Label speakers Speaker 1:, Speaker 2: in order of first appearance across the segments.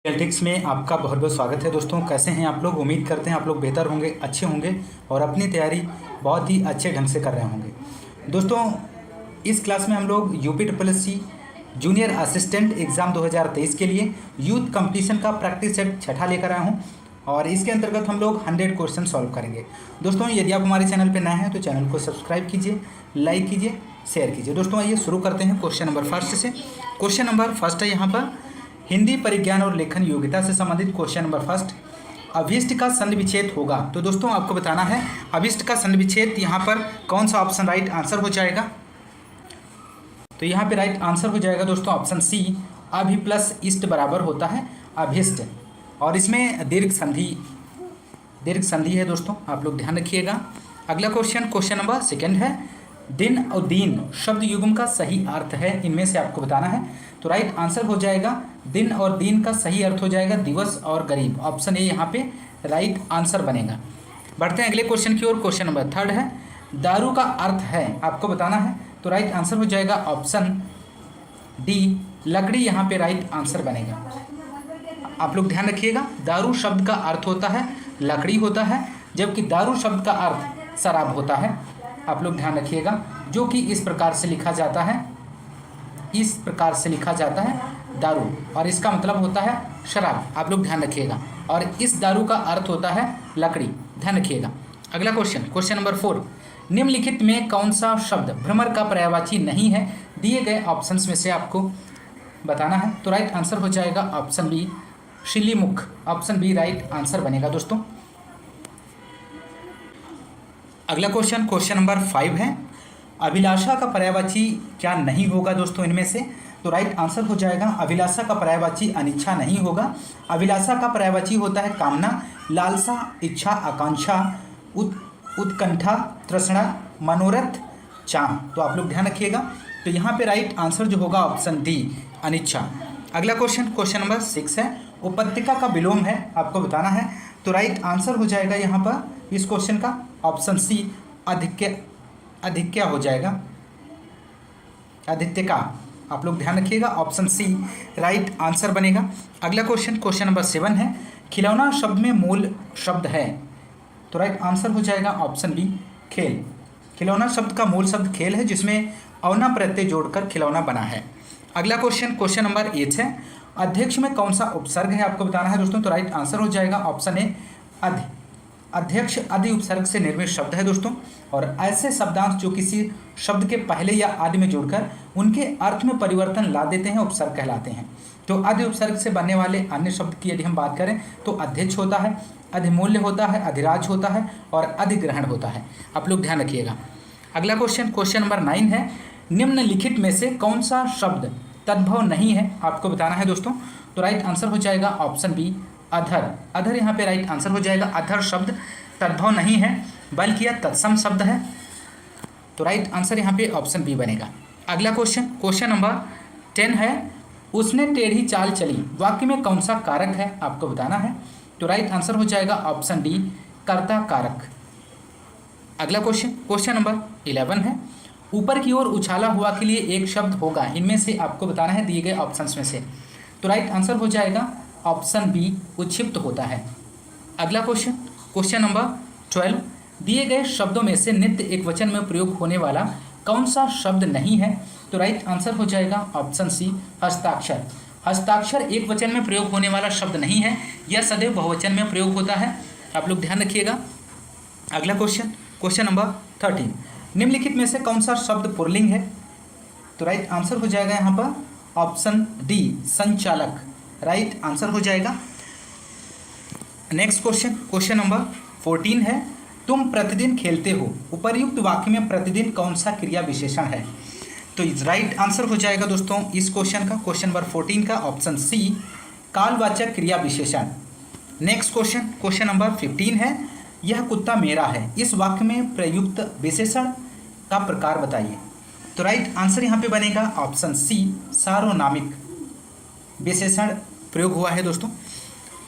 Speaker 1: एल्टिक्स में आपका बहुत बहुत स्वागत है दोस्तों। कैसे हैं आप लोग? उम्मीद करते हैं आप लोग बेहतर होंगे, अच्छे होंगे और अपनी तैयारी बहुत ही अच्छे ढंग से कर रहे होंगे। दोस्तों, इस क्लास में हम लोग UPSSC जूनियर असिस्टेंट एग्ज़ाम 2023 के लिए यूथ कंपटीशन का प्रैक्टिस सेट छठा लेकर आया हूं और इसके अंतर्गत हम लोग 100 क्वेश्चन सॉल्व करेंगे। दोस्तों, यदि आप हमारे चैनल पर नए हैं तो चैनल को सब्सक्राइब कीजिए, लाइक कीजिए, शेयर कीजिए। दोस्तों, आइए शुरू करते हैं क्वेश्चन नंबर फर्स्ट से। क्वेश्चन नंबर फर्स्ट है यहाँ पर हिंदी परिज्ञान और लेखन योग्यता से संबंधित क्वेश्चन नंबर फर्स्ट। अभिष्ट का सन्धि विच्छेद होगा। तो दोस्तों, आपको बताना है अभिष्ट का सन्धि विच्छेद यहाँ पर कौन सा ऑप्शन राइट आंसर हो जाएगा। तो यहाँ पे राइट आंसर हो जाएगा दोस्तों ऑप्शन सी, अभि प्लस इष्ट बराबर होता है अभिष्ट। और इसमें दीर्घ संधि है दोस्तों, आप लोग ध्यान रखिएगा। अगला क्वेश्चन नंबर सेकेंड है दिन और दीन शब्द युग्म का सही अर्थ है, इनमें से आपको बताना है। तो राइट आंसर हो जाएगा दिन और दीन का सही अर्थ हो जाएगा दिवस और गरीब। ऑप्शन ए यहाँ पे राइट आंसर बनेगा। बढ़ते हैं अगले क्वेश्चन की ओर। क्वेश्चन नंबर थर्ड है दारू का अर्थ है, आपको बताना है। तो राइट आंसर हो जाएगा ऑप्शन डी, लकड़ी यहाँ पे राइट आंसर बनेगा। आप लोग ध्यान रखिएगा, दारू शब्द का अर्थ होता है लकड़ी होता है, जबकि दारू शब्द का अर्थ शराब होता है। आप लोग ध्यान रखिएगा, जो कि इस प्रकार से लिखा जाता है दारू, और इसका मतलब होता है शराब। आप लोग ध्यान रखिएगा, और इस दारू का अर्थ होता है लकड़ी, ध्यान रखिएगा। अगला क्वेश्चन नंबर 4, निम्नलिखित में कौन सा शब्द भ्रमर का पर्यायवाची नहीं है? दिए गए ऑप्शंस में से आपको बताना है। तो राइट आंसर हो जाएगा ऑप्शन बी, शिलीमुख। ऑप्शन बी राइट आंसर बनेगा दोस्तों। अगला क्वेश्चन नंबर 5 है अभिलाषा का पर्यायवाची क्या नहीं होगा दोस्तों इनमें से? तो राइट आंसर हो जाएगा अभिलाषा का पर्यायवाची अनिच्छा नहीं होगा। अभिलाषा का पर्यायवाची होता है कामना, लालसा, इच्छा, आकांक्षा, उत्कंठा, तृष्णा, मनोरथ, चाह। तो आप लोग ध्यान रखिएगा। तो यहाँ पे राइट आंसर जो होगा ऑप्शन डी, अनिच्छा। अगला क्वेश्चन नंबर 6 है उपत्यका का विलोम है, आपको बताना है। तो राइट आंसर हो जाएगा यहाँ पर इस क्वेश्चन का ऑप्शन सी, अधिक्य हो जाएगा, आदित्य का। आप लोग ध्यान रखिएगा, ऑप्शन सी राइट आंसर बनेगा। अगला क्वेश्चन नंबर 7 है खिलौना शब्द में मूल शब्द है। तो राइट आंसर हो जाएगा ऑप्शन बी, खेल। खिलौना शब्द का मूल शब्द खेल है, जिसमें अवना प्रत्यय जोड़कर खिलौना बना है। अगला क्वेश्चन नंबर 8 है अध्यक्ष में कौन सा उपसर्ग है, आपको बताना है दोस्तों। तो राइट आंसर हो जाएगा ऑप्शन ए, अधि। अध्यक्ष आदि उपसर्ग से निर्मित शब्द है दोस्तों, और ऐसे शब्दांश जो किसी शब्द के पहले या आदि में जुड़कर उनके अर्थ में परिवर्तन ला देते हैं उपसर्ग कहलाते हैं। तो आदि उपसर्ग से बनने वाले अन्य शब्द की यदि हम बात करें तो अध्यक्ष होता है, अधिमूल्य होता है, अधिराज होता है और अधिग्रहण होता है। आप लोग ध्यान रखिएगा। अगला क्वेश्चन नंबर 9 है निम्नलिखित में से कौन सा शब्द तद्भव नहीं है, आपको बताना है दोस्तों। तो राइट आंसर हो जाएगा ऑप्शन बी, अधर यहाँ पे राइट आंसर हो जाएगा। अधर शब्द तद्भव नहीं है, बल्कि यह तत्सम शब्द है। तो राइट आंसर यहाँ पे ऑप्शन बी बनेगा। अगला क्वेश्चन नंबर 10 है उसने टेढ़ी चाल चली, वाक्य में कौन सा कारक है, आपको बताना है। तो राइट आंसर हो जाएगा ऑप्शन डी, कर्ता कारक। अगला क्वेश्चन नंबर 11 है ऊपर की ओर उछाला हुआ के लिए एक शब्द होगा, इनमें से आपको बताना है दिए गए ऑप्शंस में से। तो राइट आंसर हो जाएगा ऑप्शन बी, उच्छिप्त होता है। अगला क्वेश्चन नंबर 12 दिए गए शब्दों में से नित्य एक वचन में प्रयोग होने वाला कौन सा शब्द नहीं है? तो राइट आंसर हो जाएगा ऑप्शन सी, हस्ताक्षर। हस्ताक्षर एक वचन में प्रयोग होने वाला शब्द नहीं है, यह सदैव बहुवचन में प्रयोग होता है। आप लोग ध्यान रखिएगा। अगला क्वेश्चन नंबर 13 निम्नलिखित में से कौन सा शब्द पुल्लिंग है? तो राइट आंसर हो जाएगा यहाँ पर ऑप्शन डी, संचालक। राइट आंसर हो जाएगा। नेक्स्ट क्वेश्चन नंबर 14 है तुम प्रतिदिन खेलते हो, उपर्युक्त वाक्य में प्रतिदिन कौन सा क्रिया विशेषण है? तो राइट आंसर हो जाएगा दोस्तों इस क्वेश्चन नंबर 14 का ऑप्शन सी, कालवाचक क्रिया विशेषण। नेक्स्ट क्वेश्चन नंबर 15 है यह कुत्ता मेरा है, इस वाक्य में प्रयुक्त विशेषण का प्रकार बताइए। तो राइट आंसर यहाँ पे बनेगा ऑप्शन सी, सार्वनामिक विशेषण प्रयोग हुआ है दोस्तों।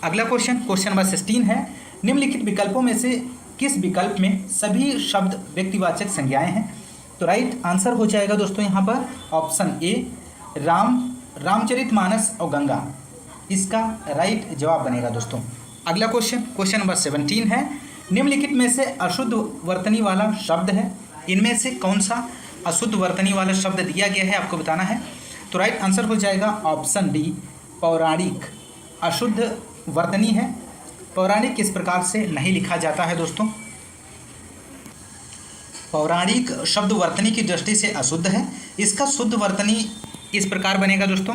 Speaker 1: अगला क्वेश्चन नंबर 16 है निम्नलिखित विकल्पों में से किस विकल्प में सभी शब्द व्यक्तिवाचक संज्ञाएं हैं? तो राइट आंसर हो जाएगा दोस्तों यहाँ पर ऑप्शन ए, रामचरितमानस और गंगा। इसका राइट जवाब बनेगा दोस्तों। अगला क्वेश्चन नंबर 17 है, निम्नलिखित में से अशुद्ध वर्तनी वाला शब्द है, इनमें से कौन सा अशुद्ध वर्तनी वाला शब्द दिया गया है आपको बताना है। तो राइट आंसर हो जाएगा ऑप्शन डी पौराणिक। अशुद्ध वर्तनी है, पौराणिक इस प्रकार से नहीं लिखा जाता है दोस्तों। पौराणिक शब्द वर्तनी की दृष्टि से अशुद्ध है, इसका शुद्ध वर्तनी इस प्रकार बनेगा दोस्तों।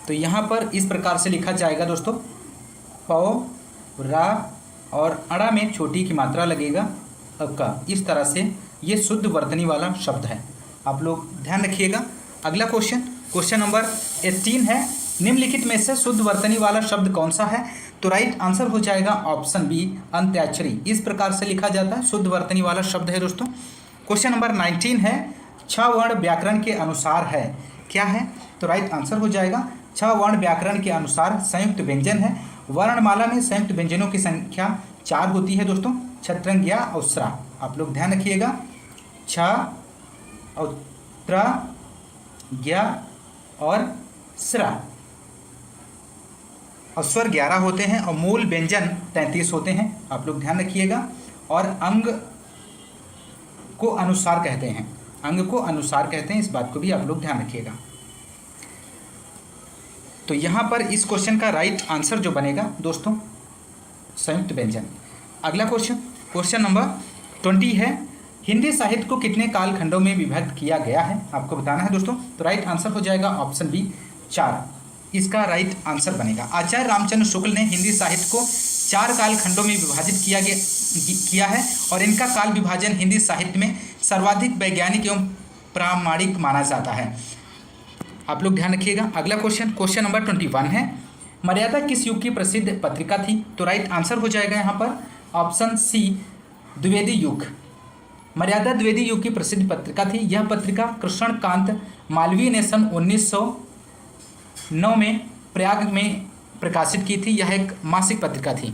Speaker 1: तो यहाँ पर इस प्रकार से लिखा जाएगा दोस्तों, पौ रा और अड़ा में छोटी की मात्रा लगेगा का, इस तरह से ये शुद्ध वर्तनी वाला शब्द है, आप लोग ध्यान रखिएगा। अगला क्वेश्चन नंबर 18 है, निम्नलिखित में से शुद्ध वर्तनी वाला शब्द कौन सा है। तो राइट आंसर हो जाएगा ऑप्शन बी अंत्याक्षरी। इस प्रकार से लिखा जाता है, शुद्ध वर्तनी वाला शब्द है दोस्तों। क्वेश्चन नंबर 19 है, 6 वर्ण व्याकरण के अनुसार है, क्या है। तो राइट आंसर हो जाएगा 6 वर्ण व्याकरण के अनुसार संयुक्त व्यंजन है। वर्णमाला में संयुक्त व्यंजनों की संख्या 4 होती है दोस्तों, छत्रंग ज्ञा और स्रा। आप लोग ध्यान रखिएगा, छ और त्र ज्ञा और स्रा, और स्वर 11 होते हैं और मूल व्यंजन 33 होते हैं, आप लोग ध्यान रखिएगा। और अंग को अनुसार कहते हैं, अंग को अनुसार कहते हैं, इस बात को भी आप लोग ध्यान रखिएगा। तो यहाँ पर इस क्वेश्चन का राइट आंसर जो बनेगा दोस्तों संयुक्त व्यंजन। अगला क्वेश्चन नंबर 20 है, हिंदी साहित्य को कितने कालखंडों में विभक्त किया गया है, आपको बताना है दोस्तों। तो राइट आंसर हो जाएगा ऑप्शन बी 4, इसका राइट आंसर बनेगा। आचार्य रामचंद्र शुक्ल ने हिंदी साहित्य को 4 कालखंडों में विभाजित किया है और इनका काल विभाजन हिंदी साहित्य में सर्वाधिक वैज्ञानिक एवं प्रामाणिक माना जाता है, आप लोग ध्यान रखिएगा। अगला क्वेश्चन नंबर 21 है, मर्यादा किस युग की प्रसिद्ध पत्रिका थी। तो राइट आंसर हो जाएगा यहाँ पर ऑप्शन सी द्विवेदी युग। मर्यादा द्विवेदी युग की प्रसिद्ध पत्रिका थी। यह पत्रिका कृष्णकांत मालवीय ने सन 1909 में प्रयाग में प्रकाशित की थी। यह एक मासिक पत्रिका थी।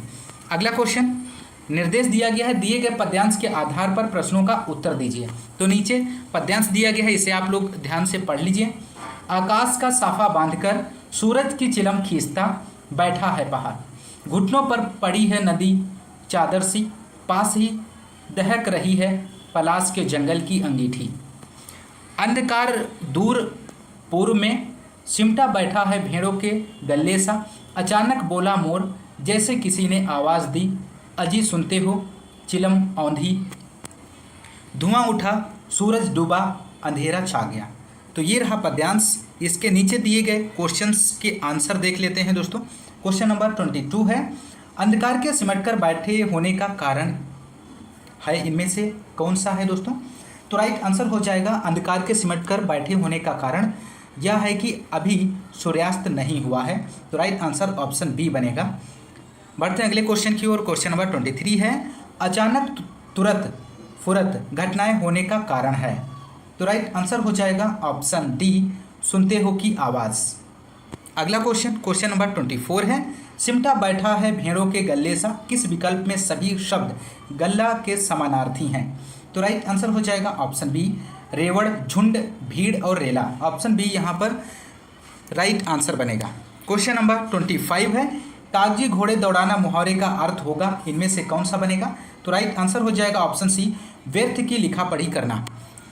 Speaker 1: अगला क्वेश्चन, निर्देश दिया गया है, दिए गए पद्यांश के आधार पर प्रश्नों का उत्तर दीजिए। तो नीचे पद्यांश दिया गया है, इसे आप लोग ध्यान से पढ़ लीजिए। आकाश का साफा बांधकर सूरज की चिलम खींचता बैठा है पहाड़, घुटनों पर पड़ी है नदी चादर सी, पास ही दहक रही है पलाश के जंगल की अंगीठी। अंधकार दूर पूर्व में सिमटा बैठा है भेड़ों के गल्ले सा, अचानक बोला मोर जैसे किसी ने आवाज़ दी, अजी सुनते हो चिलम औंधी, धुआं उठा सूरज डूबा अंधेरा छा गया। तो ये रहा पद्यांश। इसके नीचे दिए गए क्वेश्चंस के आंसर देख लेते हैं दोस्तों। क्वेश्चन नंबर 22 है, अंधकार के सिमटकर बैठे होने का कारण है, इनमें से कौन सा है दोस्तों। तो राइट आंसर हो जाएगा अंधकार के सिमटकर बैठे होने का कारण यह है कि अभी सूर्यास्त नहीं हुआ है। तो राइट आंसर ऑप्शन बी बनेगा। बढ़ते हैं अगले क्वेश्चन की ओर। क्वेश्चन नंबर 23 है, अचानक तुरंत फुरत घटनाएं होने का कारण है। तो राइट आंसर हो जाएगा ऑप्शन डी सुनते हो की आवाज़। अगला क्वेश्चन नंबर 24 है, सिमटा बैठा है भेड़ों के गल्ले सा, किस विकल्प में सभी शब्द गल्ला के समानार्थी हैं। तो राइट आंसर हो जाएगा ऑप्शन बी रेवड़, झुंड, भीड़ और रेला। ऑप्शन बी यहाँ पर राइट आंसर बनेगा। क्वेश्चन नंबर 25 है, कागजी घोड़े दौड़ाना मुहावरे का अर्थ होगा, इनमें से कौन सा बनेगा। तो राइट आंसर हो जाएगा ऑप्शन सी व्यर्थ की लिखा पढ़ी करना।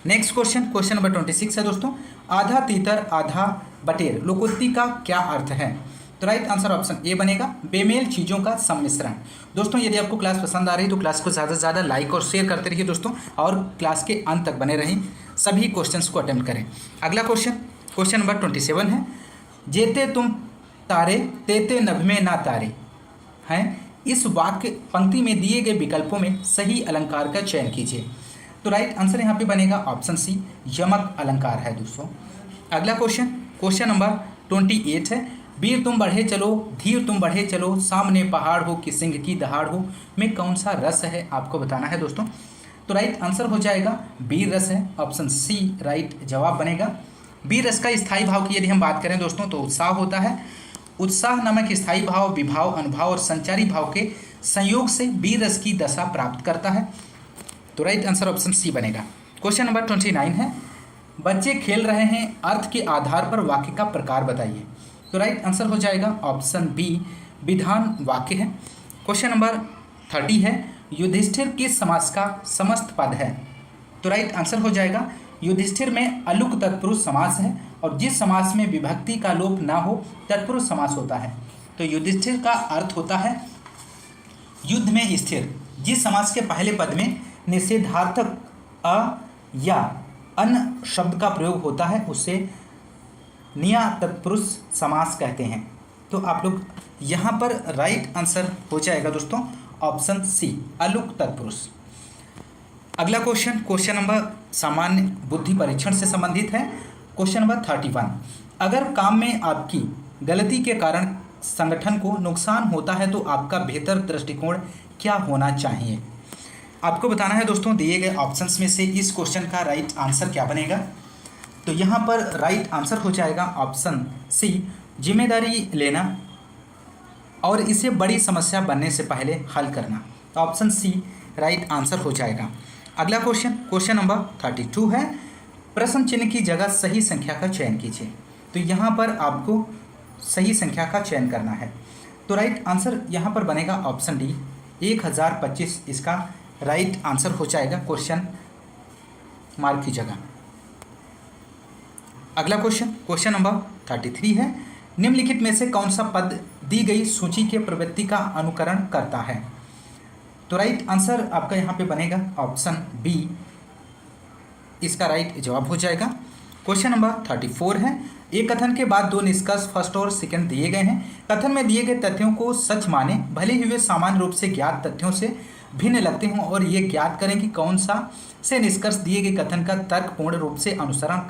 Speaker 1: नेक्स्ट क्वेश्चन नंबर 26 है दोस्तों, आधा तीतर आधा बटेर लोकोक्ति का क्या अर्थ है। तो राइट आंसर ऑप्शन ए बनेगा बेमेल चीज़ों का सम्मिश्रण। दोस्तों यदि आपको क्लास पसंद आ रही है तो क्लास को ज़्यादा से ज़्यादा लाइक और शेयर करते रहिए दोस्तों, और क्लास के अंत तक बने रहें, सभी क्वेश्चंस को अटेम्प्ट करें। अगला क्वेश्चन नंबर 27 है, जेते तुम तारे तेते नभ में ना तारे हैं, इस वाक्य पंक्ति में दिए गए विकल्पों में सही अलंकार का चयन कीजिए। तो राइट आंसर यहाँ पे बनेगा ऑप्शन सी यमक अलंकार है दोस्तों। अगला क्वेश्चन नंबर 28 है, वीर तुम बढ़े चलो धीर तुम बढ़े चलो, सामने पहाड़ हो कि सिंह की दहाड़ हो, में कौन सा रस है आपको बताना है दोस्तों। तो राइट आंसर हो जाएगा वीर रस है, ऑप्शन सी राइट जवाब बनेगा। वीर रस का स्थायी भाव की यदि हम बात करें दोस्तों तो उत्साह होता है। उत्साह नामक स्थायी भाव विभाव, अनुभव और संचारी भाव के संयोग से वीर रस की दशा प्राप्त करता है। तो राइट आंसर ऑप्शन सी बनेगा। क्वेश्चन नंबर 29 है, बच्चे खेल रहे हैं, अर्थ के आधार पर वाक्य का प्रकार बताइए। तो राइट आंसर हो जाएगा ऑप्शन बी, विधान वाक्य है। क्वेश्चन नंबर 30 है, युधिष्ठिर किस समास का समस्त पद है? तो राइट आंसर हो जाएगा युधिष्ठिर में अलुक तत्पुरुष समास है, और जिस समास में विभक्ति का लोप ना हो तत्पुरुष समास होता है। तो युधिष्ठिर का अर्थ होता है युद्ध में स्थिर। जिस समास के पहले पद में निषेधार्थक अ या अन शब्द का प्रयोग होता है उसे निया तत्पुरुष समास कहते हैं। तो आप लोग यहाँ पर राइट आंसर हो जाएगा दोस्तों ऑप्शन सी, अलुक तत्पुरुष। अगला क्वेश्चन नंबर सामान्य बुद्धि परीक्षण से संबंधित है। क्वेश्चन नंबर 31, अगर काम में आपकी गलती के कारण संगठन को नुकसान होता है तो आपका बेहतर दृष्टिकोण क्या होना चाहिए? आपको बताना है दोस्तों दिए गए ऑप्शंस में से इस क्वेश्चन का राइट आंसर क्या बनेगा। तो यहाँ पर राइट आंसर हो जाएगा ऑप्शन सी, जिम्मेदारी लेना और इसे बड़ी समस्या बनने से पहले हल करना। तो ऑप्शन सी राइट आंसर हो जाएगा। अगला क्वेश्चन नंबर 32 है, प्रश्न चिन्ह की जगह सही संख्या का चयन कीजिए। तो यहाँ पर आपको सही संख्या का चयन करना है। तो राइट आंसर यहाँ पर बनेगा ऑप्शन डी, 1025 इसका राइट आंसर हो जाएगा क्वेश्चन मार्क की जगह। अगला क्वेश्चन नंबर 33 है, निम्नलिखित में से कौन सा पद दी गई सूची के प्रवृत्ति का अनुकरण करता है? तो राइट आंसर आपका यहाँ पे बनेगा ऑप्शन बी, इसका राइट जवाब हो जाएगा। क्वेश्चन नंबर 34 है, एक कथन के बाद दो निष्कर्ष फर्स्ट और सेकंड दिए गए हैं। कथन में दिए गए तथ्यों को सच माने भले ही वे सामान्य रूप से ज्ञात तथ्यों से भिन्न लगते हों, और ये ज्ञात करें कि कौन सा से निष्कर्ष दिए गए कथन का तर्कपूर्ण रूप से अनुसरण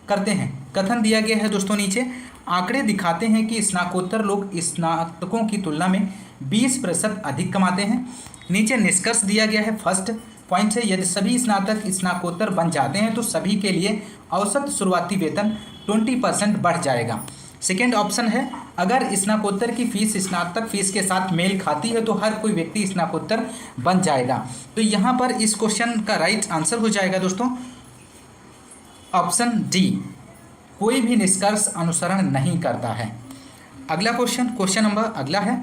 Speaker 1: करते हैं। कथन दिया गया है दोस्तों नीचे, आंकड़े दिखाते हैं कि स्नातकोत्तर लोग स्नातकों की तुलना में 20% अधिक कमाते हैं। नीचे निष्कर्ष दिया गया है फर्स्ट पॉइंट से, यदि सभी स्नातक स्नातकोत्तर बन जाते हैं तो सभी के लिए औसत शुरुआती वेतन 20% बढ़ जाएगा। सेकेंड ऑप्शन है, अगर स्नातकोत्तर की फीस स्नातक फीस के साथ मेल खाती है तो हर कोई व्यक्ति स्नातकोत्तर बन जाएगा। तो यहाँ पर इस क्वेश्चन का राइट आंसर हो जाएगा दोस्तों ऑप्शन डी, कोई भी निष्कर्ष अनुसरण नहीं करता है। अगला क्वेश्चन नंबर अगला है,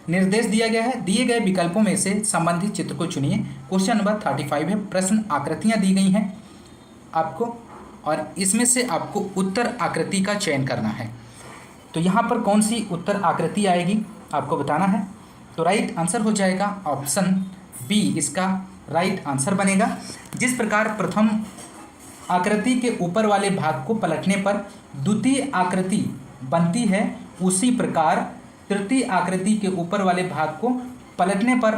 Speaker 1: निर्देश दिया गया है, दिए गए विकल्पों में से संबंधित चित्र को चुनिए। क्वेश्चन नंबर 35 है, प्रश्न आकृतियां दी गई हैं आपको, और इसमें से आपको उत्तर आकृति का चयन करना है। तो यहाँ पर कौन सी उत्तर आकृति आएगी आपको बताना है। तो राइट आंसर हो जाएगा ऑप्शन बी, इसका राइट आंसर बनेगा। जिस प्रकार प्रथम आकृति के ऊपर वाले भाग को पलटने पर द्वितीय आकृति बनती है, उसी प्रकार तृतीय आकृति के ऊपर वाले भाग को पलटने पर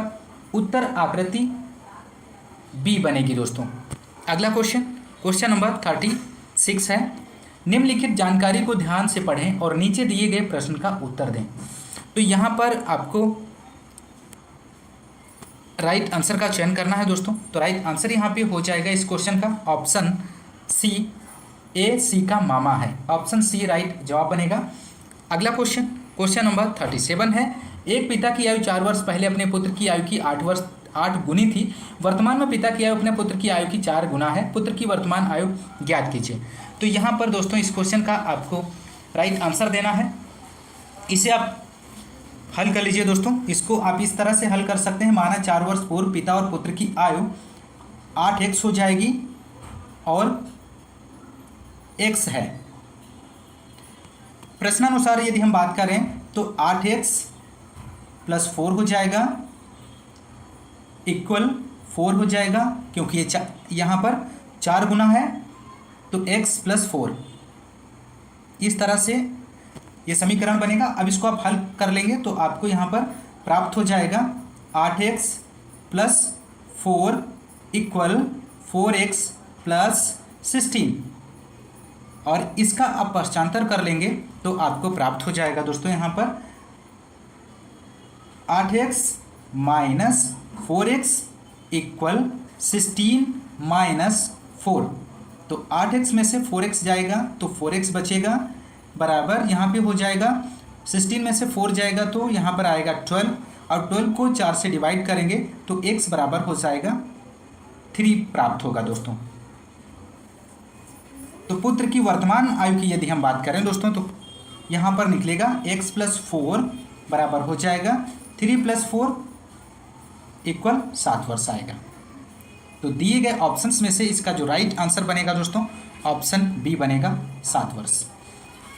Speaker 1: उत्तर आकृति बी बनेगी दोस्तों। अगला क्वेश्चन नंबर 36 है, निम्नलिखित जानकारी को ध्यान से पढ़ें और नीचे दिए गए प्रश्न का उत्तर दें। तो यहाँ पर आपको राइट आंसर का चयन करना है दोस्तों। तो राइट आंसर यहाँ पे हो जाएगा इस क्वेश्चन का ऑप्शन सी, ए सी का मामा है, ऑप्शन सी राइट जवाब बनेगा। अगला क्वेश्चन नंबर 37 है, एक पिता की आयु 4 वर्ष पहले अपने पुत्र की आयु की 8 गुनी थी, वर्तमान में पिता की आयु अपने पुत्र की आयु की 4 गुना है, पुत्र की वर्तमान आयु ज्ञात कीजिए। तो यहाँ पर दोस्तों इस क्वेश्चन का आपको राइट आंसर देना है। इसे आप हल कर लीजिए दोस्तों। इसको आप इस तरह से हल कर सकते हैं, माना 4 वर्ष पूर्व पिता और पुत्र की आयु 8x हो जाएगी और x है। प्रश्नानुसार यदि हम बात करें तो 8x + 4 हो जाएगा इक्वल 4 हो जाएगा, क्योंकि ये यहाँ पर 4 गुना है तो x + 4, इस तरह से ये समीकरण बनेगा। अब इसको आप हल कर लेंगे तो आपको यहाँ पर प्राप्त हो जाएगा 8x + 4 इक्वल 4x + 16, और इसका आप पश्चांतर कर लेंगे तो आपको प्राप्त हो जाएगा दोस्तों यहाँ पर 8x - 4x इक्वल 16 - 4। तो 8x में से 4x जाएगा तो 4x बचेगा, बराबर यहाँ पे हो जाएगा 16 में से 4 जाएगा तो यहाँ पर आएगा 12, और 12 को 4 से डिवाइड करेंगे तो x बराबर हो जाएगा 3 प्राप्त होगा दोस्तों। तो पुत्र की वर्तमान आयु की यदि हम बात करें दोस्तों तो यहाँ पर निकलेगा x+4 बराबर हो जाएगा 3+4 इक्वल 7 वर्ष आएगा। तो दिए गए ऑप्शंस में से इसका जो राइट आंसर बनेगा दोस्तों ऑप्शन बी बनेगा 7 वर्ष।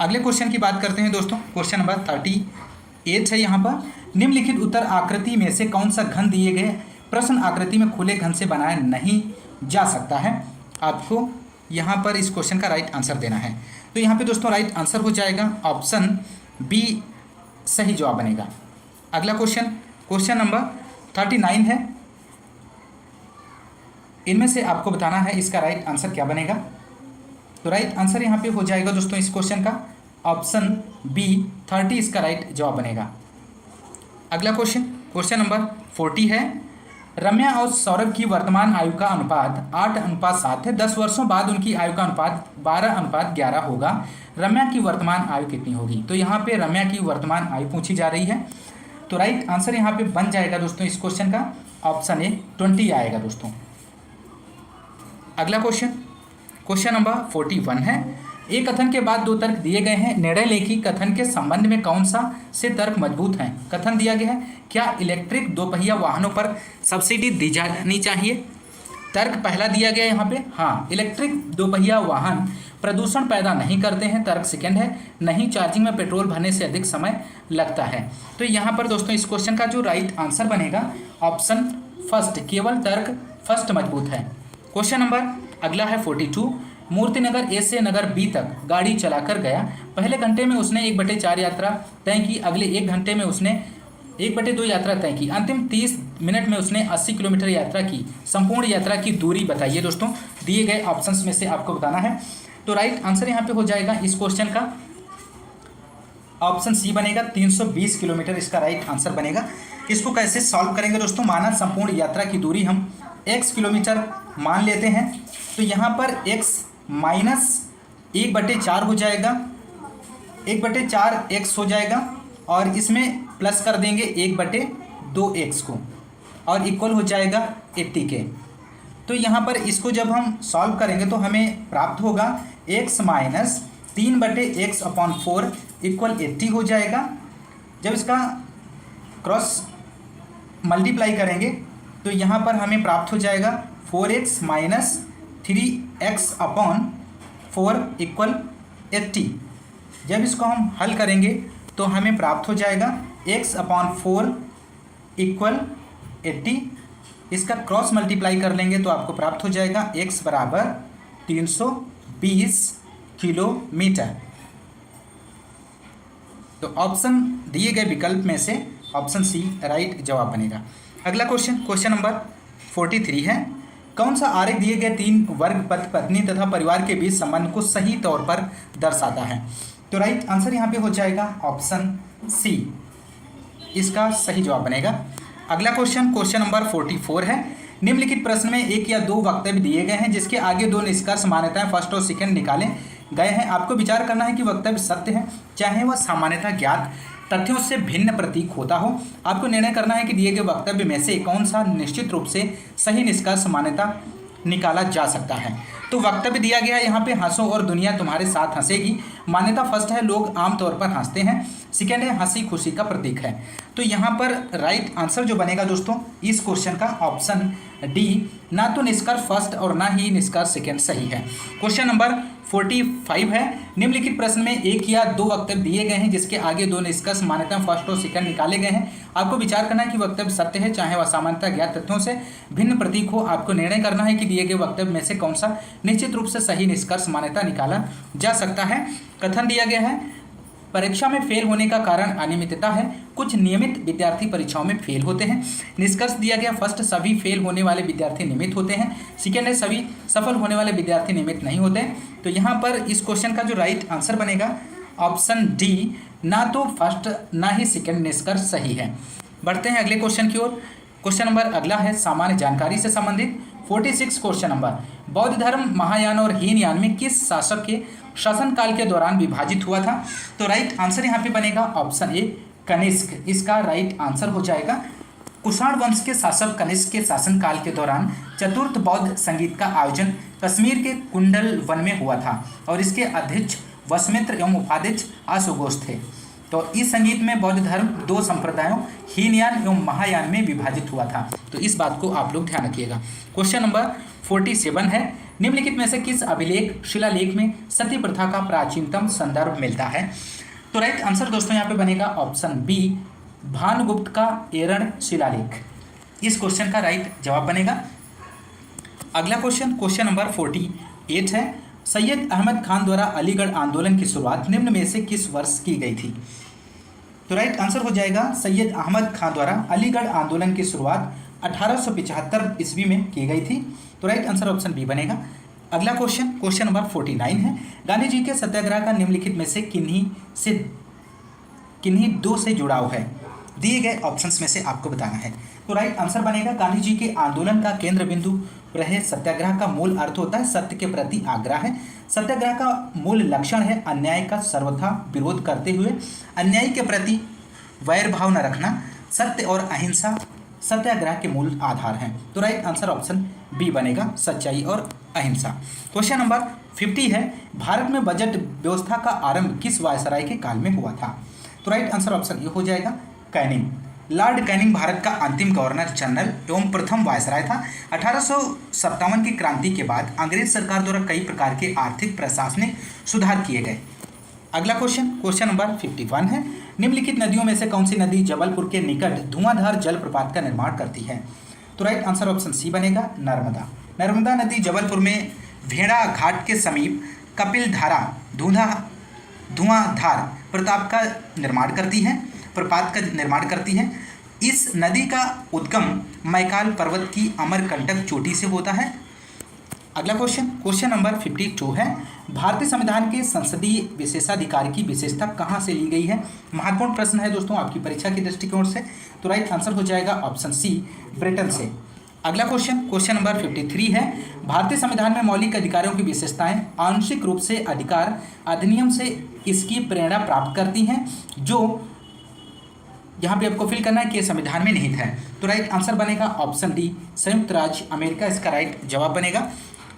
Speaker 1: अगले क्वेश्चन की बात करते हैं दोस्तों। क्वेश्चन नंबर 38 है यहाँ पर, निम्नलिखित उत्तर आकृति में से कौन सा घन दिए गए प्रश्न आकृति में खुले घन से बनाया नहीं जा सकता है। आपको यहाँ पर इस क्वेश्चन का राइट आंसर देना है। तो यहाँ पे दोस्तों राइट आंसर हो जाएगा ऑप्शन बी सही जवाब बनेगा। अगला क्वेश्चन नंबर 39 है, इनमें से आपको बताना है इसका राइट आंसर क्या बनेगा। तो राइट आंसर यहाँ पे हो जाएगा दोस्तों इस क्वेश्चन का ऑप्शन बी 30 इसका राइट जवाब बनेगा। अगला क्वेश्चन नंबर 40 है, रम्या और सौरभ की वर्तमान आयु का अनुपात 8:7 है। 10 वर्षों बाद उनकी आयु का अनुपात 12:11 होगा। रम्या की वर्तमान आयु कितनी होगी। तो यहाँ पे रम्या की वर्तमान आयु पूछी जा रही है। तो राइट आंसर यहाँ पे बन जाएगा दोस्तों इस क्वेश्चन का ऑप्शन ए 20 आएगा दोस्तों। अगला क्वेश्चन नंबर 41 है, एक कथन के बाद दो तर्क दिए गए हैं, निर्णय लें कि कथन के संबंध में कौन सा से तर्क मजबूत हैं। कथन दिया गया है, क्या इलेक्ट्रिक दोपहिया वाहनों पर सब्सिडी दी जानी चाहिए। तर्क पहला दिया गया यहाँ पे, हाँ इलेक्ट्रिक दोपहिया वाहन प्रदूषण पैदा नहीं करते हैं। तर्क सेकेंड है, नहीं चार्जिंग में पेट्रोल भरने से अधिक समय लगता है। तो यहाँ पर दोस्तों इस क्वेश्चन का जो राइट आंसर बनेगा ऑप्शन फर्स्ट, केवल तर्क फर्स्ट मजबूत है। क्वेश्चन नंबर अगला है 42, मूर्तिनगर ए से नगर बी तक गाड़ी चलाकर गया। पहले घंटे में उसने 1/4 यात्रा तय की, अगले 1 घंटे में उसने 1/2 यात्रा तय की, अंतिम 30 मिनट में उसने 80 किलोमीटर यात्रा की। संपूर्ण यात्रा की दूरी बताइए दोस्तों। दिए गए ऑप्शंस में से आपको बताना है। तो राइट आंसर यहाँ पे हो जाएगा इस क्वेश्चन का ऑप्शन सी बनेगा, 320 किलोमीटर इसका राइट आंसर बनेगा। इसको कैसे सॉल्व करेंगे दोस्तों, माना संपूर्ण यात्रा की दूरी हम x किलोमीटर मान लेते हैं। तो यहाँ पर x माइनस 1/4 हो जाएगा, 1/4 x हो जाएगा और इसमें प्लस कर देंगे 1/2x को और इक्वल हो जाएगा 80 के। तो यहाँ पर इसको जब हम सॉल्व करेंगे तो हमें प्राप्त होगा x माइनस 3/x/4 इक्वल 80 हो जाएगा। जब इसका क्रॉस मल्टीप्लाई करेंगे तो यहाँ पर हमें प्राप्त हो जाएगा 4x माइनस 3x/4 इक्वल 80। जब इसको हम हल करेंगे तो हमें प्राप्त हो जाएगा x/4 इक्वल 80। इसका क्रॉस मल्टीप्लाई कर लेंगे तो आपको प्राप्त हो जाएगा x बराबर 320 किलोमीटर। तो ऑप्शन दिए गए विकल्प में से ऑप्शन सी राइट जवाब बनेगा। अगला क्वेश्चन नंबर 43 है, कौन सा आरेख दिए गए 3 वर्ग पति पत्नी तथा परिवार के बीच संबंध को सही तौर पर दर्शाता है। तो राइट आंसर यहाँ पे हो जाएगा ऑप्शन सी, इसका सही जवाब बनेगा। अगला क्वेश्चन नंबर 44 है, निम्नलिखित प्रश्न में 1 या 2 वक्तव्य दिए गए हैं जिसके आगे 2 निष्कर्ष मान्यताएं फर्स्ट और सेकंड निकाले गए हैं। आपको विचार करना है कि वक्तव्य सत्य है चाहे वह सामान्यतः ज्ञात तथ्यों से भिन्न प्रतीक होता हो। आपको निर्णय करना है कि दिए गए वक्तव्य में से कौन सा निश्चित रूप से सही निष्कर्ष मान्यता निकाला जा सकता है। तो वक्तव्य दिया गया है यहाँ पे, हंसो और दुनिया तुम्हारे साथ हंसेगी। मान्यता फर्स्ट है, लोग आमतौर पर हंसते हैं। सेकेंड है, हंसी खुशी का प्रतीक है। तो यहाँ पर राइट आंसर जो बनेगा दोस्तों इस क्वेश्चन का ऑप्शन डी, ना तो निष्कर्ष फर्स्ट और ना ही निष्कर्ष सेकेंड सही है। क्वेश्चन नंबर 45 है, निम्नलिखित प्रश्न में 1 या 2 वक्तव्य दिए गए हैं जिसके आगे 2 निष्कर्ष मान्यताएं फर्स्ट और सेकंड निकाले गए हैं। आपको विचार करना है कि वक्तव्य सत्य है चाहे वह सामान्यतः ज्ञात तथ्यों से भिन्न प्रतीक हो। आपको निर्णय करना है कि दिए गए वक्तव्य में से कौन सा निश्चित रूप से सही निष्कर्ष मान्यता निकाला जा सकता है। कथन दिया गया है, परीक्षा में फेल होने का कारण अनियमितता है। कुछ नियमित विद्यार्थी परीक्षाओं में फेल होते हैं। निष्कर्ष दिया गया, फर्स्ट सभी फेल होने वाले विद्यार्थी नियमित होते हैं। सेकेंड है, सभी सफल होने वाले विद्यार्थी नियमित नहीं होते। तो यहाँ पर इस क्वेश्चन का जो राइट आंसर बनेगा ऑप्शन डी, ना तो फर्स्ट ना ही सेकेंड निष्कर्ष सही है। बढ़ते हैं अगले क्वेश्चन की ओर। क्वेश्चन नंबर अगला है सामान्य जानकारी से संबंधित 46 क्वेश्चन नंबर, बौद्ध धर्म महायान और हीनयान में किस शासक के शासनकाल के दौरान विभाजित हुआ था। तो राइट आंसर यहाँ पे बनेगा ऑप्शन ए, कनिष्क। इसका राइट आंसर हो जाएगा कुषाण वंश के शासक कनिष्क के शासनकाल के दौरान चतुर्थ बौद्ध संगीत का आयोजन कश्मीर के कुंडल वन में हुआ था और इसके अध्यक्ष वसमित्र एवं उपाध्यक्ष अशुघोष थे। तो इस संगीत में बौद्ध धर्म दो संप्रदायों हीनयान एवं महायान में विभाजित हुआ था। तो इस बात को आप लोग ध्यान रखिएगा। क्वेश्चन नंबर 47 है, निम्नलिखित में से किस अभिलेख शिलालेख में सती प्रथा का प्राचीनतम संदर्भ मिलता है? तो राइट आंसर दोस्तों यहाँ पे बनेगा ऑप्शन बी, भानुगुप्त का एरण शिलालेख। इस क्वेश्चन का राइट जवाब बनेगा। अगला क्वेश्चन नंबर 48 है, सैयद अहमद खान द्वारा अलीगढ़ आंदोलन की शुरुआत निम्न में से किस वर्ष की गई थी? तो राइट आंसर हो जाएगा सैयद अहमद खान द्वारा अलीगढ़ आंदोलन की शुरुआत 1875 ईस्वी में की गई थी। तो राइट आंसर ऑप्शन बी बनेगा। अगला क्वेश्चन नंबर 49 है, गांधी जी के सत्याग्रह का निम्नलिखित में से किन्हीं दो से जुड़ाव है? दिए गए ऑप्शंस में से आपको बताना है। तो राइट आंसर बनेगा गांधी जी के आंदोलन का केंद्र बिंदु रहे सत्याग्रह का मूल अर्थ होता है सत्य के प्रति आग्रह है। सत्याग्रह का मूल लक्षण है अन्याय का सर्वथा विरोध करते हुए अन्यायी के प्रति वैर भाव न रखना। सत्य और अहिंसा सत्याग्रह के मूल आधार हैं। तो राइट आंसर ऑप्शन बी बनेगा, सच्चाई और अहिंसा। क्वेश्चन नंबर 50 है, भारत में बजट व्यवस्था का आरंभ किस वायसराय के काल में हुआ था? तो राइट आंसर ऑप्शन ए हो जाएगा कैनिंग। लॉर्ड कैनिंग भारत का अंतिम गवर्नर जनरल एवं प्रथम वायसराय था। 1857 की क्रांति के बाद अंग्रेज सरकार द्वारा कई प्रकार के आर्थिक प्रशासनिक सुधार किए गए। अगला क्वेश्चन नंबर 51 है, निम्नलिखित नदियों में से कौन सी नदी जबलपुर के निकट धुआंधार जलप्रपात का निर्माण करती है? तो राइट आंसर ऑप्शन सी बनेगा नर्मदा। नर्मदा नदी जबलपुर में भेड़ा घाट के समीप कपिल धारा धुआंधार प्रपात का निर्माण करती है। इस नदी का उद्गम मैकाल पर्वत की अमरकंटक चोटी से होता है। अगला क्वेश्चन नंबर 52 है, भारतीय संविधान के संसदीय विशेषाधिकार की विशेषता कहाँ से ली गई है? महत्वपूर्ण प्रश्न है दोस्तों आपकी परीक्षा की दृष्टिकोण से। तो राइट आंसर हो जाएगा ऑप्शन सी, ब्रिटेन से। अगला क्वेश्चन नंबर 53 है, भारतीय संविधान में मौलिक अधिकारों की विशेषताएं आंशिक रूप से अधिकार अधिनियम से इसकी प्रेरणा प्राप्त करती हैं, जो यहाँ पे आपको फिल करना है कि संविधान में निहित है। तो राइट आंसर बनेगा ऑप्शन डी, संयुक्त राज्य अमेरिका इसका राइट जवाब बनेगा।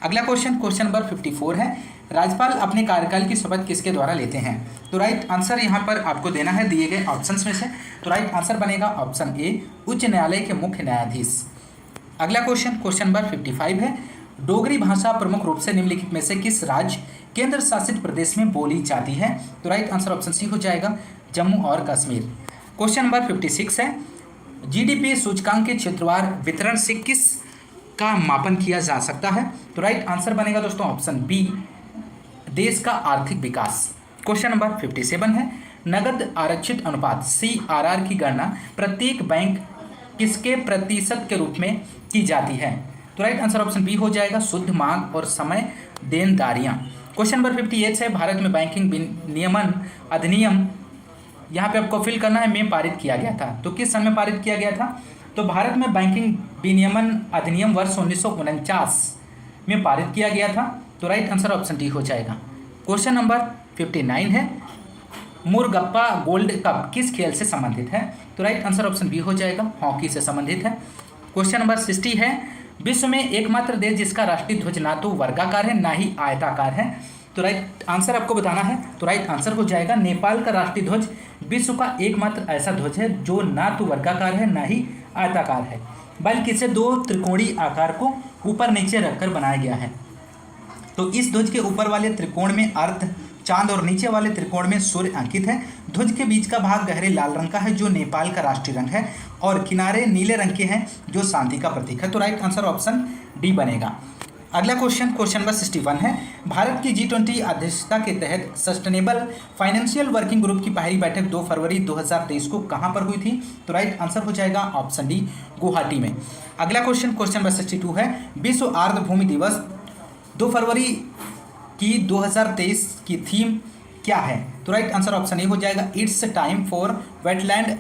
Speaker 1: अगला क्वेश्चन नंबर 54 है, राज्यपाल अपने कार्यकाल की शपथ किसके द्वारा लेते हैं? तो राइट आंसर यहाँ पर आपको देना है दिए गए ऑप्शंस में से। तो राइट आंसर बनेगा ऑप्शन ए, उच्च न्यायालय के मुख्य न्यायाधीश। अगला क्वेश्चन नंबर 55 है, डोगरी भाषा प्रमुख रूप से निम्नलिखित में से किस राज्य केंद्र शासित प्रदेश में बोली जाती है? तो राइट आंसर ऑप्शन सी हो जाएगा, जम्मू और कश्मीर। क्वेश्चन नंबर 56 है, जीडीपी सूचकांक के क्षेत्रवार वितरण से किस का मापन किया जा सकता है? तो राइट आंसर बनेगा दोस्तों ऑप्शन बी, देश का आर्थिक विकास। क्वेश्चन नंबर 57 है, नगद आरक्षित अनुपात CRR की गणना प्रत्येक बैंक किसके प्रतिशत के रूप में की जाती है? तो राइट आंसर ऑप्शन बी हो जाएगा, शुद्ध मांग और समय देनदारियां। क्वेश्चन नंबर 58 है, भारत में बैंकिंग विनियमन अधिनियम यहाँ पे आपको फिल करना है में पारित किया गया था। तो किस सन में पारित किया गया था? तो भारत में बैंकिंग विनियमन अधिनियम वर्ष 1949 में पारित किया गया था। तो राइट आंसर ऑप्शन डी हो जाएगा। क्वेश्चन नंबर 59 है, मुरगप्पा गोल्ड कप किस खेल से संबंधित है? तो राइट आंसर ऑप्शन बी हो जाएगा, हॉकी से संबंधित है। क्वेश्चन नंबर 60 है, विश्व में एकमात्र देश जिसका राष्ट्रीय ध्वज ना तो वर्गाकार है ना ही आयताकार है? तो राइट आंसर आपको बताना है। तो राइट आंसर हो जाएगा, नेपाल का राष्ट्रीय ध्वज विश्व का एकमात्र ऐसा ध्वज है जो ना तो वर्गाकार है ना ही आयताकार है, बल्कि इसे दो त्रिकोणीय आकार को ऊपर नीचे रखकर बनाया गया है। तो इस ध्वज के ऊपर वाले त्रिकोण में अर्थ चांद और नीचे वाले त्रिकोण में सूर्य अंकित है। ध्वज के बीच का भाग गहरे लाल रंग का है जो नेपाल का राष्ट्रीय रंग है, और किनारे नीले रंग के हैं जो शांति का प्रतीक है। तो राइट आंसर ऑप्शन डी बनेगा। अगला क्वेश्चन नंबर 61 है, भारत की G20 अध्यक्षता के तहत सस्टेनेबल फाइनेंशियल वर्किंग ग्रुप की पहली बैठक 2 फरवरी 2023 को कहां पर हुई थी? तो राइट आंसर हो जाएगा ऑप्शन डी, गुवाहाटी में। अगला क्वेश्चन नंबर 62 है, विश्व आर्द्र भूमि दिवस 2 फरवरी की 2023 की थीम क्या है? तो राइट आंसर ऑप्शन ए हो जाएगा, it's time for wetland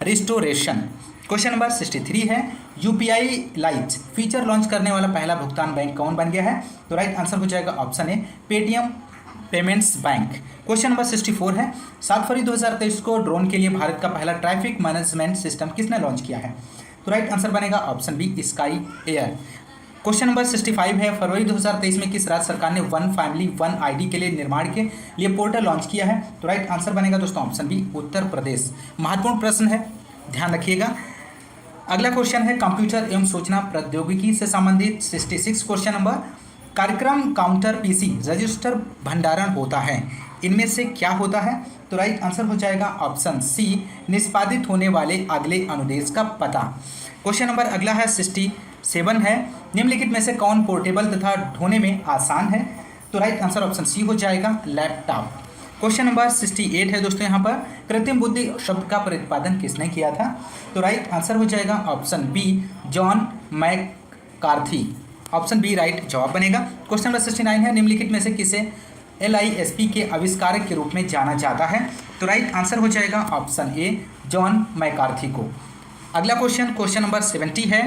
Speaker 1: restoration. Question number 63 है, UPI लाइट फीचर लॉन्च करने वाला पहला भुगतान बैंक कौन बन गया है? तो राइट आंसर हो जाएगा option A, Paytm payments bank. Question number 64 है, 7 फरवरी 2023 को ड्रोन के लिए भारत का पहला ट्रैफिक मैनेजमेंट सिस्टम किसने लॉन्च किया है? तो राइट आंसर बनेगा option B, Sky Air. Question number 65 है, फरवरी 2023 में किस राज्य सरकार ने वन फैमिली वन आईडी के लिए निर्माण के लिए पोर्टल लॉन्च किया है? तो राइट आंसर बनेगा दोस्तों ऑप्शन बी, उत्तर प्रदेश। महत्वपूर्ण प्रश्न है, ध्यान रखिएगा। अगला क्वेश्चन है कंप्यूटर एवं सूचना प्रौद्योगिकी से संबंधित 66 क्वेश्चन नंबर, कार्यक्रम काउंटर पीसी रजिस्टर भंडारण होता है, इनमें से क्या होता है? तो राइट आंसर हो जाएगा ऑप्शन सी, निष्पादित होने वाले अगले अनुदेश का पता। क्वेश्चन नंबर अगला है 67 है, निम्नलिखित में से कौन पोर्टेबल तथा ढोने में आसान है? तो राइट आंसर ऑप्शन सी हो जाएगा, लैपटॉप। क्वेश्चन नंबर 68 है दोस्तों, यहाँ पर कृत्रिम बुद्धि शब्द का प्रतिपादन किसने किया था? तो राइट आंसर हो जाएगा option B, John McCarthy. Option B right जवाब बनेगा। क्वेश्चन नंबर 69 है, निम्नलिखित में से किसे LISP के आविष्कारक के रूप में जाना जाता है? तो राइट आंसर हो जाएगा ऑप्शन ए, जॉन मैकार्थी को। अगला क्वेश्चन नंबर 70 है,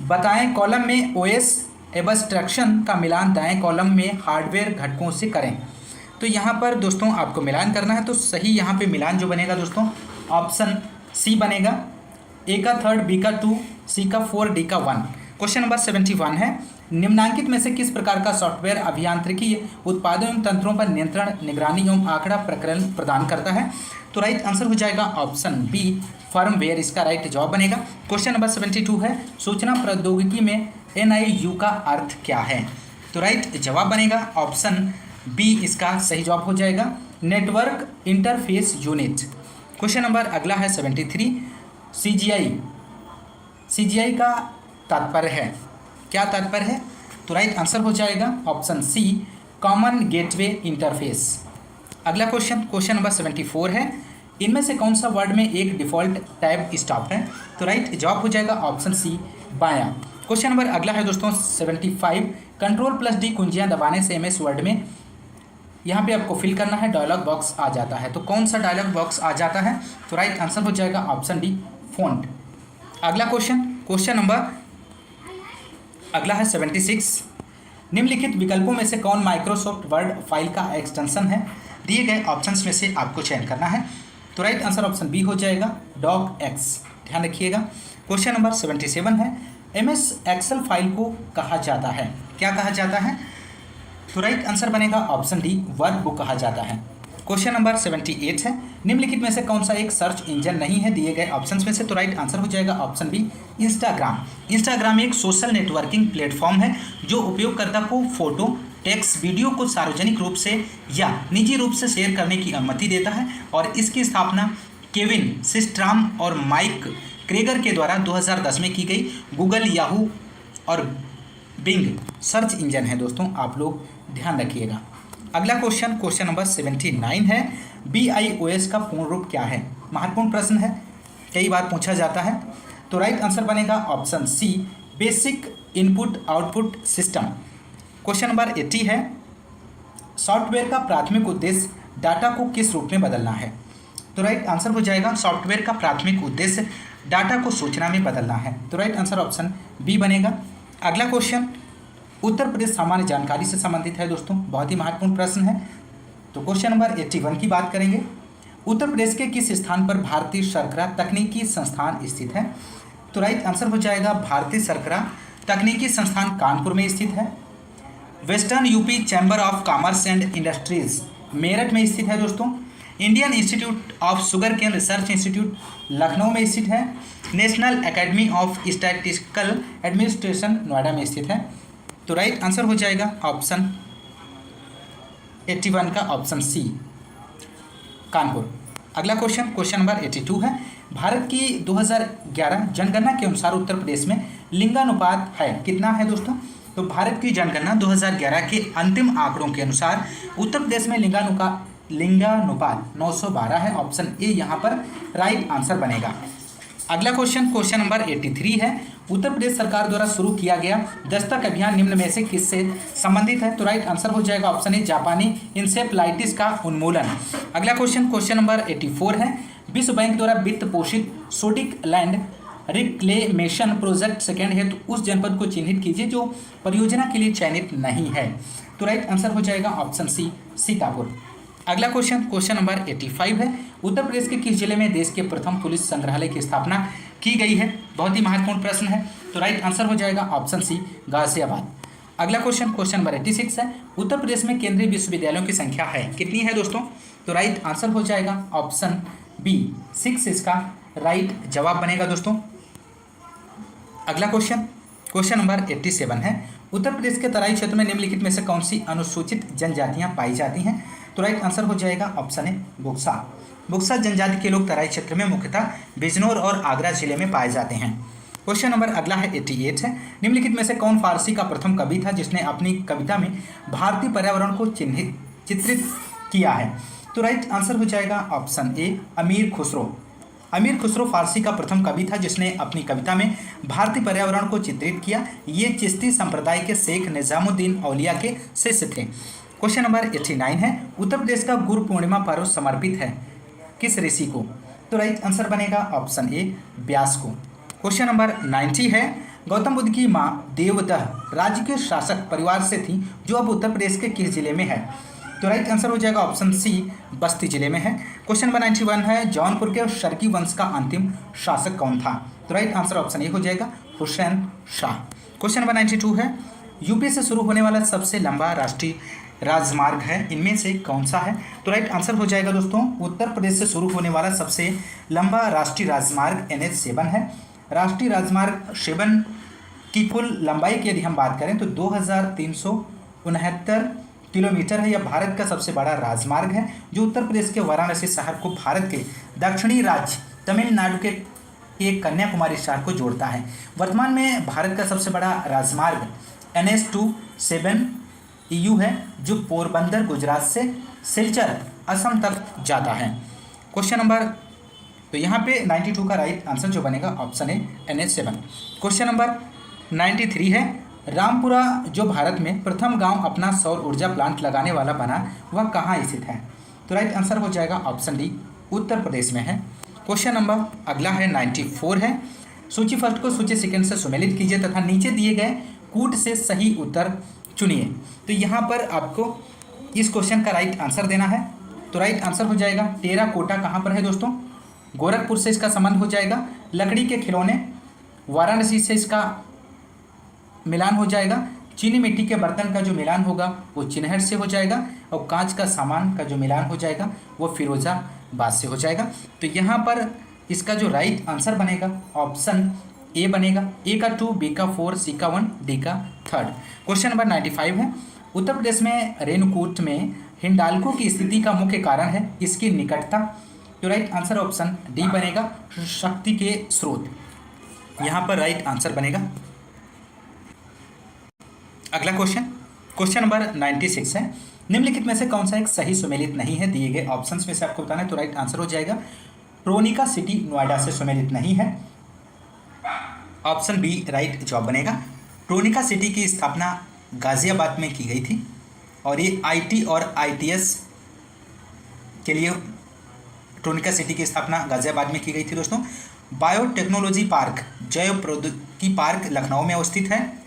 Speaker 1: बताएं कॉलम में OS एब्स्ट्रैक्शन का मिलान दाएं कॉलम में हार्डवेयर घटकों से करें। तो यहाँ पर दोस्तों आपको मिलान करना है, तो सही यहाँ पे मिलान जो बनेगा दोस्तों ऑप्शन सी बनेगा, ए का 3, बी का 2, सी का 4, डी का 1। क्वेश्चन नंबर 71 है, निम्नलिखित में से किस प्रकार का सॉफ्टवेयर अभियांत्रिकी उत्पादों एवं तंत्रों पर नियंत्रण, निगरानी एवं आंकड़ा प्रकरण प्रदान करता है? तो राइट आंसर हो जाएगा ऑप्शन बी, फर्मवेयर, इसका राइट जवाब बनेगा। क्वेश्चन नंबर 72 है, सूचना प्रौद्योगिकी में NIU का अर्थ क्या है? तो राइट जवाब बनेगा ऑप्शन बी, इसका सही जवाब हो जाएगा, network interface unit. Question number अगला है 73, CGI का तात्पर्य है, क्या तात्पर्य है? तो राइट आंसर हो जाएगा option C, common gateway interface. अगला क्वेश्चन नंबर 74 है, इनमें से कौन सा वर्ड में एक डिफ़ॉल्ट टैब स्टॉप है? तो राइट जवाब हो जाएगा ऑप्शन सी, बायां। क्वेश्चन नंबर अगला है दोस्तों 75, Ctrl+D कुंजियां दबाने से MS वर्ड में यहाँ पे आपको फिल करना है, डायलॉग बॉक्स आ जाता है। तो कौन सा डायलॉग बॉक्स आ जाता है? तो राइट आंसर हो जाएगा ऑप्शन डी, फॉन्ट। अगला क्वेश्चन नंबर अगला है 76, निम्नलिखित विकल्पों में से कौन माइक्रोसॉफ्ट वर्ड फाइल का एक्सटेंशन है? दिए गए ऑप्शंस में से आपको चयन करना है। तो राइट आंसर ऑप्शन बी हो जाएगा, docx। ध्यान रखिएगा। क्वेश्चन नंबर 77 है, MS एक्सेल फाइल को कहा जाता है, क्या कहा जाता है? तो राइट आंसर बनेगा ऑप्शन डी, वर्कबुक कहा जाता है। क्वेश्चन नंबर 78 है, निम्नलिखित में से कौन सा एक सर्च इंजन नहीं है दिए गए ऑप्शंस में से? तो राइट आंसर हो जाएगा ऑप्शन बी, इंस्टाग्राम। इंस्टाग्राम एक सोशल नेटवर्किंग प्लेटफॉर्म है जो उपयोगकर्ता को फोटो, टेक्स्ट, वीडियो को सार्वजनिक रूप से या निजी रूप से शेयर करने की अनुमति देता है और इसकी स्थापना केविन सिस्ट्राम और माइक क्रेगर के द्वारा 2010 में की गई। गूगल, याहू और बिंग सर्च इंजन है दोस्तों, आप लोग ध्यान रखिएगा। अगला क्वेश्चन नंबर 79 है, BIOS का पूर्ण रूप क्या है? महत्वपूर्ण प्रश्न है, कई बार पूछा जाता है। तो राइट आंसर बनेगा option C, basic input output system. Question number 80 है, सॉफ्टवेयर का प्राथमिक उद्देश्य डाटा को किस रूप में बदलना है? तो राइट आंसर हो जाएगा, सॉफ्टवेयर का प्राथमिक उद्देश्य डाटा को सूचना में बदलना है। तो राइट आंसर ऑप्शन बी बनेगा। अगला क्वेश्चन उत्तर प्रदेश सामान्य जानकारी से संबंधित है दोस्तों, बहुत ही महत्वपूर्ण प्रश्न है। तो क्वेश्चन नंबर 81 की बात करेंगे, उत्तर प्रदेश के किस स्थान पर भारतीय शर्करा तकनीकी संस्थान स्थित है? तो राइट आंसर हो जाएगा, भारतीय शर्करा तकनीकी संस्थान कानपुर में स्थित है। Western UP chamber of commerce and industries Meerut में स्थित है दोस्तों। Indian institute of sugar cane research institute Lucknow में स्थित है। National academy of statistical administration Noida में स्थित है। तो राइट आंसर हो जाएगा ऑप्शन 81 का ऑप्शन सी, कानपुर। अगला क्वेश्चन नंबर 82 है, भारत की 2011 जनगणना के अनुसार उत्तर प्रदेश में लिंगानुपात है, कितना है दोस्तों? तो भारत की जनगणना 2011 के अंतिम आंकड़ों के अनुसार उत्तर प्रदेश में लिंगानुपात 912 है। ऑप्शन ए यहाँ पर राइट आंसर बनेगा। अगला क्वेश्चन नंबर 83 है, उत्तर प्रदेश सरकार द्वारा शुरू किया गया दस्तक अभियान निम्न में से किससे संबंधित है? तो राइट आंसर हो जाएगा ऑप्शन ए, जापानी इंसेफ्लाइटिस का उन्मूलन। अगला क्वेश्चन नंबर 84 है, विश्व बैंक द्वारा वित्त पोषित sodic land reclamation project second है, तो उस जनपद को चिन्हित कीजिए जो परियोजना के लिए चयनित नहीं है। तो राइट आंसर हो जाएगा ऑप्शन सी, सीतापुर। अगला क्वेश्चन नंबर 85 है, उत्तर प्रदेश के किस जिले में देश के प्रथम पुलिस संग्रहालय की स्थापना की गई है? बहुत ही महत्वपूर्ण प्रश्न है। तो राइट आंसर हो जाएगा ऑप्शन सी, गाजियाबाद। अगला क्वेश्चन नंबर 86 है, उत्तर प्रदेश में केंद्रीय विश्वविद्यालयों की संख्या है कितनी है दोस्तों? तो राइट आंसर हो जाएगा ऑप्शन बी, 6 इसका राइट जवाब बनेगा दोस्तों। अगला क्वेश्चन नंबर 87 है, उत्तर प्रदेश के तराई क्षेत्र में निम्नलिखित में से कौन सी अनुसूचित जनजातियां पाई जाती हैं? तो राइट आंसर हो जाएगा ऑप्शन ए, बुक्सा। बुक्सा जनजाति के लोग तराई क्षेत्र में मुख्यतः बिजनौर और आगरा जिले में पाए जाते हैं। क्वेश्चन नंबर अगला है 88 है, निम्नलिखित में से कौन फारसी का प्रथम कवि था जिसने अपनी कविता में भारतीय पर्यावरण को चित्रित किया है? तो राइट आंसर हो जाएगा ऑप्शन ए, अमीर खुसरो। अमीर खुसरो फारसी का प्रथम कवि था जिसने अपनी कविता में भारतीय पर्यावरण को चित्रित किया। ये चिश्ती संप्रदाय के शेख निजामुद्दीन औलिया के शिष्य थे। क्वेश्चन नंबर 89 है, उत्तर प्रदेश का गुरु पूर्णिमा पर्व समर्पित है किस ऋषि को? तो राइट आंसर बनेगा ऑप्शन ए, व्यास को। क्वेश्चन नंबर 90 है, गौतम बुद्ध की मां देवदह राज्य के शासक परिवार से थी जो अब उत्तर प्रदेश के किस जिले में है? तो राइट आंसर हो जाएगा ऑप्शन सी, बस्ती जिले में है। क्वेश्चन नंबर 91 है, जौनपुर के शर्की वंश का अंतिम शासक कौन था? तो राइट आंसर ऑप्शन ए हो जाएगा, हुसैन शाह। क्वेश्चन नंबर 92 है, यूपी से शुरू होने वाला सबसे लंबा राष्ट्रीय राजमार्ग है इनमें से कौन सा है? तो राइट आंसर हो जाएगा दोस्तों, उत्तर प्रदेश से शुरू होने वाला सबसे लंबा राष्ट्रीय राजमार्ग NH7 है। राष्ट्रीय राजमार्ग 7 की कुल लंबाई की यदि हम बात करें तो 2369 किलोमीटर है। यह भारत का सबसे बड़ा राजमार्ग है जो उत्तर प्रदेश के वाराणसी शहर को भारत के दक्षिणी राज्य तमिलनाडु के एक कन्याकुमारी शहर को जोड़ता है। वर्तमान में भारत का सबसे बड़ा राजमार्ग NH27 EU है जो पोरबंदर गुजरात से सिलचर असम तक जाता है। क्वेश्चन नंबर, तो यहाँ पे 92 का राइट आंसर जो बनेगा option A, NH7। Question number 93 है, रामपुरा जो भारत में प्रथम गांव अपना सौर ऊर्जा प्लांट लगाने वाला बना वह कहाँ स्थित है? तो राइट आंसर हो जाएगा ऑप्शन डी, उत्तर प्रदेश में है। क्वेश्चन नंबर अगला है 94 है, सूची फर्स्ट को सूची सेकंड से सुमेलित कीजिए तथा नीचे दिए गए कूट से सही उत्तर चुनिए। तो यहाँ पर आपको इस क्वेश्चन का राइट आंसर देना है। तो राइट आंसर हो जाएगा, टेराकोटा कहाँ पर है दोस्तों? गोरखपुर से इसका संबंध हो जाएगा। लकड़ी के खिलौने, वाराणसी से इसका मिलान हो जाएगा। चीनी मिट्टी के बर्तन का जो मिलान होगा वो चिन्हट से हो जाएगा और कांच का सामान का जो मिलान हो जाएगा वो फिरोजाबाद से हो जाएगा। तो यहाँ पर इसका जो राइट आंसर बनेगा ऑप्शन ए बनेगा। ए का 2, बी का 4, सी का 1, डी का 3। क्वेश्चन नंबर 95 है, उत्तर प्रदेश में रेणुकूट में हिंडाल्को की स्थिति का मुख्य कारण है इसकी निकटता। तो राइट आंसर ऑप्शन डी बनेगा, शक्ति के स्रोत। यहाँ पर राइट आंसर बनेगा। अगला क्वेश्चन नंबर 96 है, निम्नलिखित में से कौन सा एक सही सुमेलित नहीं है? दिए गए ऑप्शंस में से आपको बताना है। तो राइट आंसर हो जाएगा, ट्रोनिका सिटी नोएडा से सुमेलित नहीं है। ऑप्शन बी राइट जवाब बनेगा। ट्रोनिका सिटी की स्थापना गाजियाबाद में की गई थी और ये IT और ITS के लिए ट्रोनिका सिटी की स्थापना गाजियाबाद में की गई थी दोस्तों। बायोटेक्नोलॉजी पार्क, जैव प्रौद्योगिकी पार्क लखनऊ में अवस्थित है।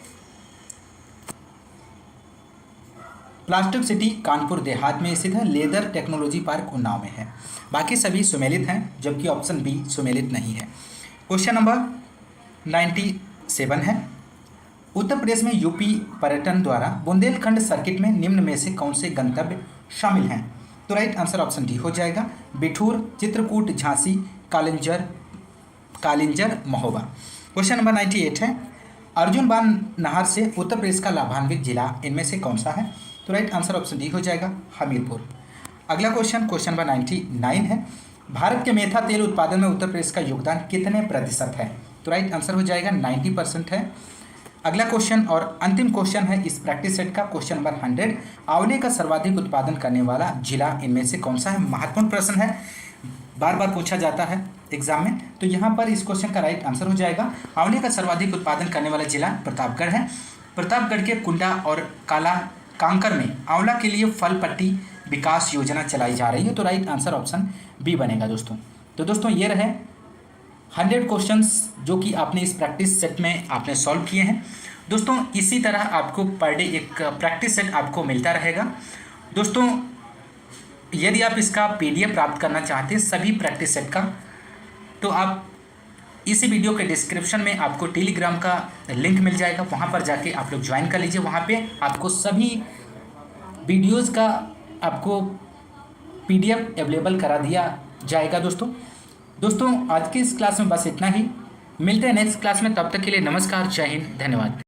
Speaker 1: प्लास्टिक सिटी कानपुर देहात में स्थित है। लेदर टेक्नोलॉजी पार्क उन्नाव में है। बाकी सभी सुमेलित हैं जबकि ऑप्शन बी सुमेलित नहीं है। क्वेश्चन नंबर 97 है, उत्तर प्रदेश में यूपी पर्यटन द्वारा बुंदेलखंड सर्किट में निम्न में से कौन से गंतव्य शामिल हैं? तो राइट आंसर ऑप्शन डी हो जाएगा, बिठूर, चित्रकूट, झांसी, कालिंजर, महोबा। क्वेश्चन नंबर 98 है, अर्जुन बांध नहर से उत्तर प्रदेश का लाभान्वित जिला इनमें से कौन सा है? तो राइट आंसर ऑप्शन डी हो जाएगा, हमीरपुर। अगला क्वेश्चन नंबर 99 है, भारत के मेथा तेल उत्पादन में उत्तर प्रदेश का योगदान कितने प्रतिशत है? तो राइट आंसर हो जाएगा 90% है। अगला क्वेश्चन और अंतिम क्वेश्चन है इस प्रैक्टिस सेट का, क्वेश्चन नंबर 100, आंवले का सर्वाधिक उत्पादन करने वाला जिला इनमें से कौन सा है? महत्वपूर्ण प्रश्न है, बार बार पूछा जाता है एग्जाम में। तो यहाँ पर इस क्वेश्चन का राइट आंसर हो जाएगा, आंवले का सर्वाधिक उत्पादन करने वाला जिला प्रतापगढ़ है। प्रतापगढ़ के कुंडा और काला कांकर में आंवला के लिए फल पट्टी विकास योजना चलाई जा रही है। तो राइट आंसर ऑप्शन बी बनेगा दोस्तों। तो दोस्तों ये रहे 100 क्वेश्चंस जो कि आपने इस प्रैक्टिस सेट में आपने सॉल्व किए हैं। दोस्तों इसी तरह आपको पर डे एक प्रैक्टिस सेट आपको मिलता रहेगा। दोस्तों यदि आप इसका PDF प्राप्त करना चाहते हैं सभी प्रैक्टिस सेट का, तो आप इसी वीडियो के डिस्क्रिप्शन में आपको टेलीग्राम का लिंक मिल जाएगा, वहाँ पर जाके आप लोग ज्वाइन कर लीजिए। वहाँ पे आपको सभी वीडियोज़ का आपको PDF अवेलेबल करा दिया जाएगा। दोस्तों आज की इस क्लास में बस इतना ही। मिलते हैं नेक्स्ट क्लास में, तब तक के लिए नमस्कार, जय हिंद, धन्यवाद।